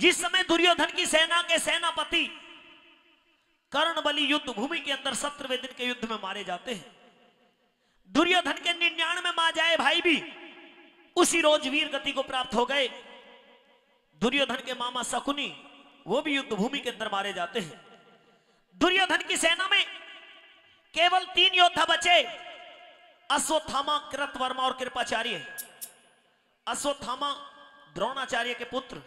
जिस समय दुर्योधन की सेना के सेनापति कर्णबली युद्ध भूमि के अंदर 17वें दिन के युद्ध में मारे जाते हैं। दुर्योधन के 99 माजाए भाई भी उसी रोज वीर गति को प्राप्त हो गए। दुर्योधन के मामा शकुनी वो भी युद्ध भूमि के अंदर मारे जाते हैं। दुर्योधन की सेना में केवल 3 योद्धा बचे, अश्वत्थामा, कृतवर्मा और कृपाचार्य। अश्वत्थामा द्रोणाचार्य के पुत्र,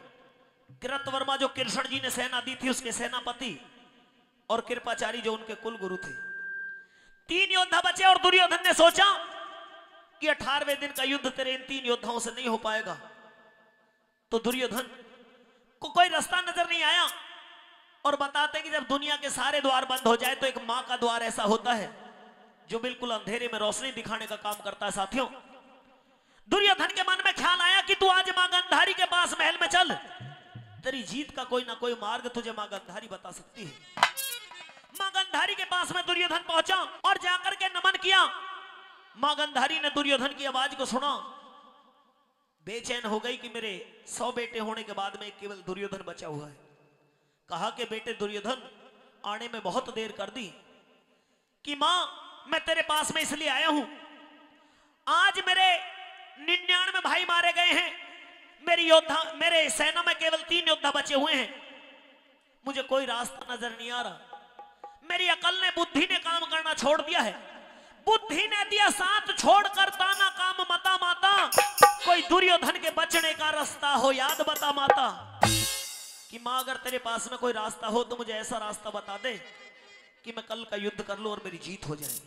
कृतवर्मा जो कृष्ण जी ने सेना दी थी उसके सेनापति, और कृपाचार्य जो उनके कुल गुरु थे। 3 योद्धा बचे और दुर्योधन ने सोचा कि 18वें दिन का युद्ध तेरे इन 3 योद्धाओं से नहीं हो पाएगा। तो दुर्योधन को कोई रास्ता नजर नहीं आया और बताते कि जब दुनिया के सारे द्वार बंद हो जाए तो एक मां का द्वार ऐसा होता है जो बिल्कुल अंधेरे में रोशनी दिखाने का काम करता है। साथियों, दुर्योधन के मन में ख्याल आया कि तू आज मां गंधारी के पास महल में चल, तेरी जीत का कोई ना कोई मार्ग तुझे मां गंधारी बता सकती है। मां गंधारी के पास में दुर्योधन पहुंचा और जाकर के नमन किया। मां गंधारी ने दुर्योधन की आवाज को सुना, बेचैन हो गई कि मेरे 100 बेटे होने के बाद में केवल दुर्योधन बचा हुआ है। कहा कि बेटे दुर्योधन, आने में बहुत देर कर दी कि मां मैं तेरे पास में इसलिए आया हूं, आज मेरे 99 भाई मारे गए हैं, मेरे सेना में केवल 3 योद्धा बचे हुए हैं, मुझे कोई रास्ता नजर नहीं आ रहा। मेरी अकल ने, बुद्धि ने काम करना छोड़ दिया है। बुद्धि ने दिया साथ छोड़कर ताना काम मता माता, कोई दुर्योधन के बचने का रास्ता हो याद बता माता। कि मां अगर तेरे पास में कोई रास्ता हो तो मुझे ऐसा रास्ता बता दे कि मैं कल का युद्ध कर लूं और मेरी जीत हो जाए।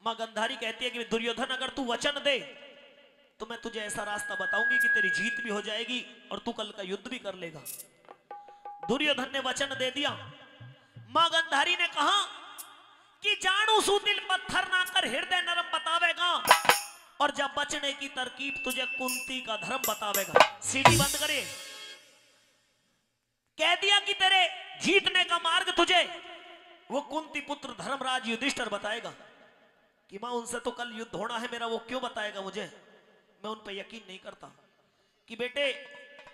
मां गंधारी कहती है कि दुर्योधन अगर तू वचन दे तो मैं तुझे ऐसा रास्ता बताऊंगी कि तेरी जीत भी हो जाएगी और तू कल का युद्ध भी कर लेगा। दुर्योधन ने वचन दे दिया। मां गंधारी ने कहा कि जानू सू दिल पत्थर ना कर हृदय नरम बतावेगा, और जब बचने की तरकीब तुझे कुंती का धर्म बतावेगा। सीढ़ी बंद करे, कह दिया कि तेरे जीतने का मार्ग तुझे वो कुंती पुत्र धर्मराज युधिष्ठिर बताएगा। कि मां उनसे तो कल युद्ध होना है मेरा, वो क्यों बताएगा मुझे, मैं उन पर यकीन नहीं करता। कि बेटे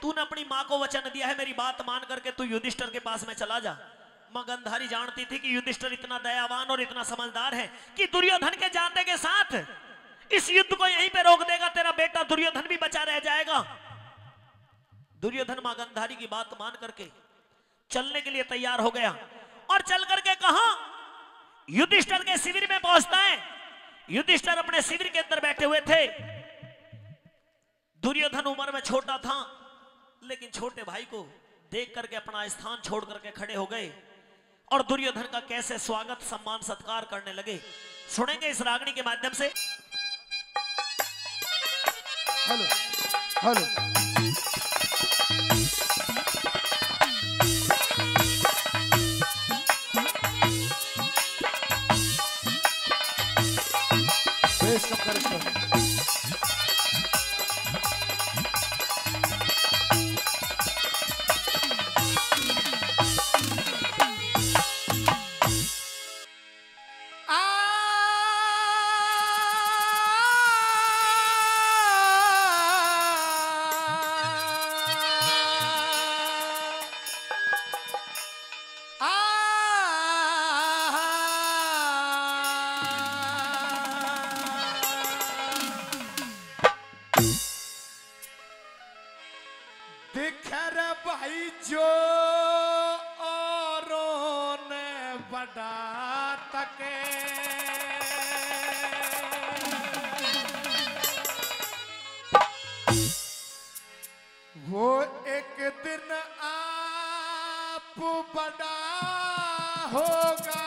तूने अपनी मां को वचन दिया है, मेरी बात मान करके तू युधिष्ठिर के पास में चला जा। मां गंधारी जानती थी कि युधिष्ठिर इतना दयावान और इतना समझदार है कि दुर्योधन के जाते के साथ इस युद्ध को यहीं पे रोक देगा, तेरा बेटा दुर्योधन भी बचा रह जाएगा। दुर्योधन मां गंधारी की बात मान करके चलने के लिए तैयार हो गया और चल करके कहा युधिष्ठिर के शिविर में पहुंचता है। युधिष्ठिर अपने शिविर के अंदर बैठे हुए थे। दुर्योधन उम्र में छोटा था, लेकिन छोटे भाई को देख करके अपना स्थान छोड़ करके खड़े हो गए और दुर्योधन का कैसे स्वागत सम्मान सत्कार करने लगे, सुनेंगे इस रागनी के माध्यम से। हेलो हेलो बेस कम कर इसको। दिखर भाई जो औरों ने बढ़ा तके, वो एक दिन आप बड़ा होगा।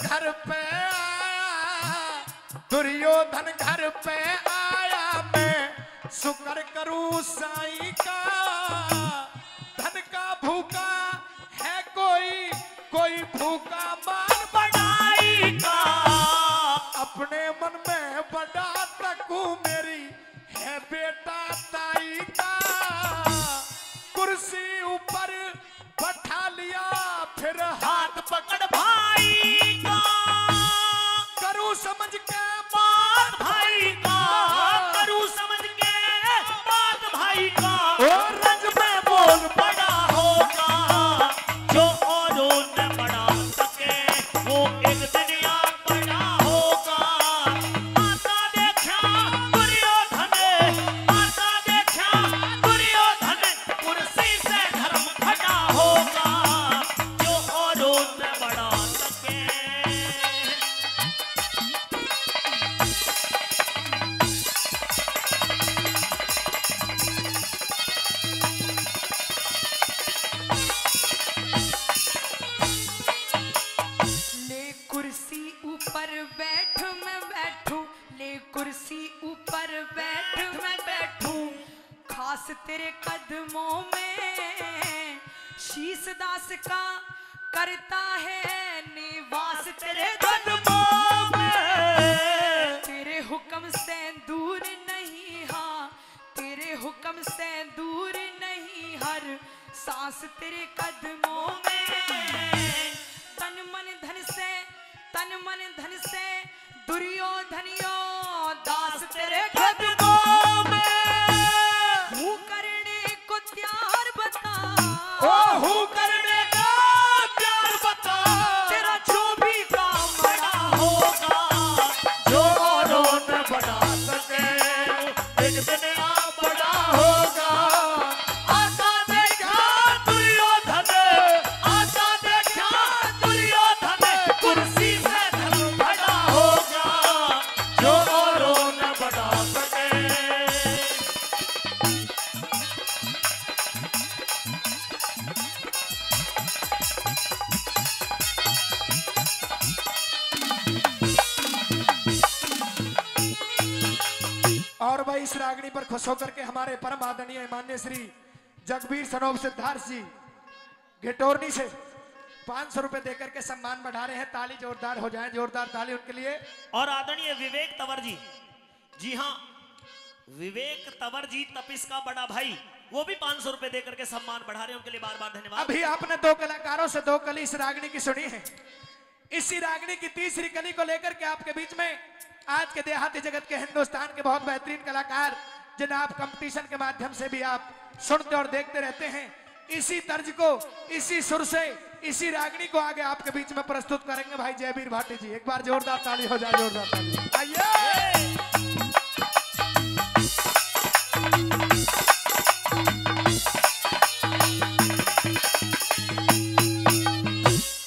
घर पे आया, दुर्योधन घर पे आया, मैं शुक्र करूं साईं का। धन का भूखा है कोई, कोई भूखा मान बढ़ाई का। अपने मन में बड़ा तकू मेरी है बेटा ताई का। कुर्सी ऊपर बैठा लिया फिर हाथ पकड़ भाई का। करूं समझ के बात भाई का, करूं समझ के बात भाई का। और रंग में बोल बड़ा होगा, जो औरों न बढ़ा सके वो एक दिन यहाँ बड़ा होगा। आता देखा दुर्योधन, आता देखा दुर्योधन, कुर्सी से धर्म घटा होगा, जो औरों न बढ़ा सके। ले कुर्सी ऊपर बैठ मैं बैठूं, ले कुर्सी ऊपर बैठ मैं बैठूं। खास तेरे कदमों में शीश दास का करता है निवास तेरे कदमों में तेरे हुक्म से दूर नहीं, हाँ तेरे हुक्म से दूर नहीं, हर सांस तेरे कदमों में। तन मन धन से, तन मन धन से दुर्योधनियो दास तेरे कदमों में हूँ करने को त्यार बता। हूँ करने का प्यार बता। तेरा जो भी काम बड़ा होगा, जो औरों न बढ़ा सके एक दिन आप बड़ा होगा। आता देखा दुर्योधन, आता देखा दुर्योधन, कुर्सी से धर्म बड़ा होगा, जो औरों न बढ़ा सके। और भाई इस रागनी पर खुश होकर के हमारे परम आदरणीय मान्य श्री जगबीर सनोब सिद्धार्थ जी घिटोरनी से 500 रुपए देकर के सम्मान बढ़ा रहे हैं। ताली जोरदार हो जाए, जोरदार ताली उनके लिए। और आदरणीय विवेक तंवर जी हाँ, विवेक तंवर जी तपिस का बड़ा भाई, वो भी 500 रुपए देकर के सम्मान बढ़ा रहे हैं, उनके लिए बार बार धन्यवाद। अभी आपने दो कलाकारों से दो कली इस रागनी की सुनी है। इसी रागनी की तीसरी कली को लेकर के आपके बीच में आज के देहाती जगत के हिंदुस्तान के बहुत बेहतरीन कलाकार जिन्हें आप कंपटीशन के माध्यम से भी आप सुनते और देखते रहते हैं, इसी तर्ज को, इसी सुर से, इसी रागनी को आगे आपके बीच में प्रस्तुत करेंगे भाई जयवीर भाटी जी। एक बार जोरदार ताली हो जाए, जोरदार ताली। आइए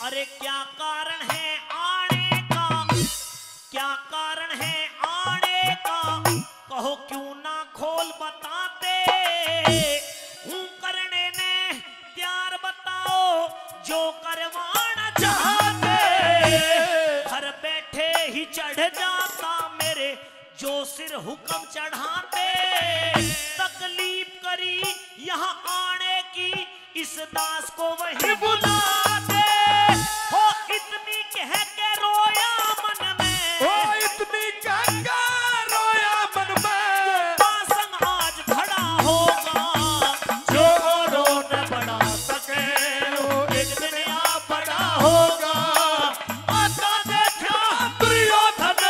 अरे क्या कारण है आने का, क्या कारण है आने का, कहो क्यों ना खोल बताते। हूँ करने ने प्यार बताओ, जो करवाना चाहते। घर बैठे ही चढ़ जाता मेरे, जो सिर हुक्म चढ़ाते। तकलीफ करी यहाँ आने की, इस दास को वही बुलाते। हो इतनी कह के रोया मन में, ओ इतनी गंगा रोया मन में। पासंग आज भड़ा होगा, जो औरों न बढ़ा सके वो एक दिन यहाँ बड़ा होगा। आता देखा दुर्योधन,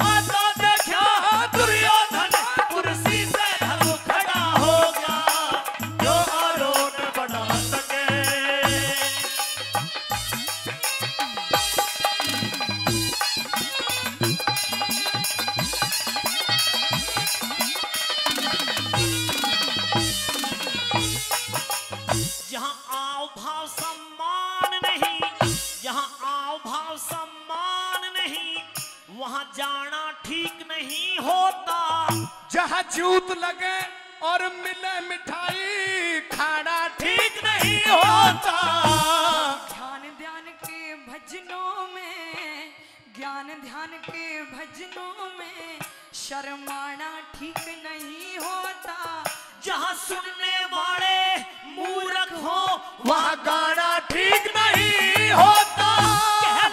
आता देखा दुर्योधन, कुर्सी से धर्म खड़ा होगा, जो औरों न बढ़ा सके। जहाँ आओ भाव सम्मान नहीं, जहाँ आओ भाव सम्मान नहीं, वहाँ जाना ठीक नहीं होता। जहाँ जूत लगे और मिले मिठाई, खाना ठीक नहीं होता। ध्यान ध्यान के भजनों में ज्ञान ध्यान के भजनों में शर्माना ठीक नहीं होता। जहां सुनने वाले मूर्ख हो वहां गाना ठीक नहीं होता। कह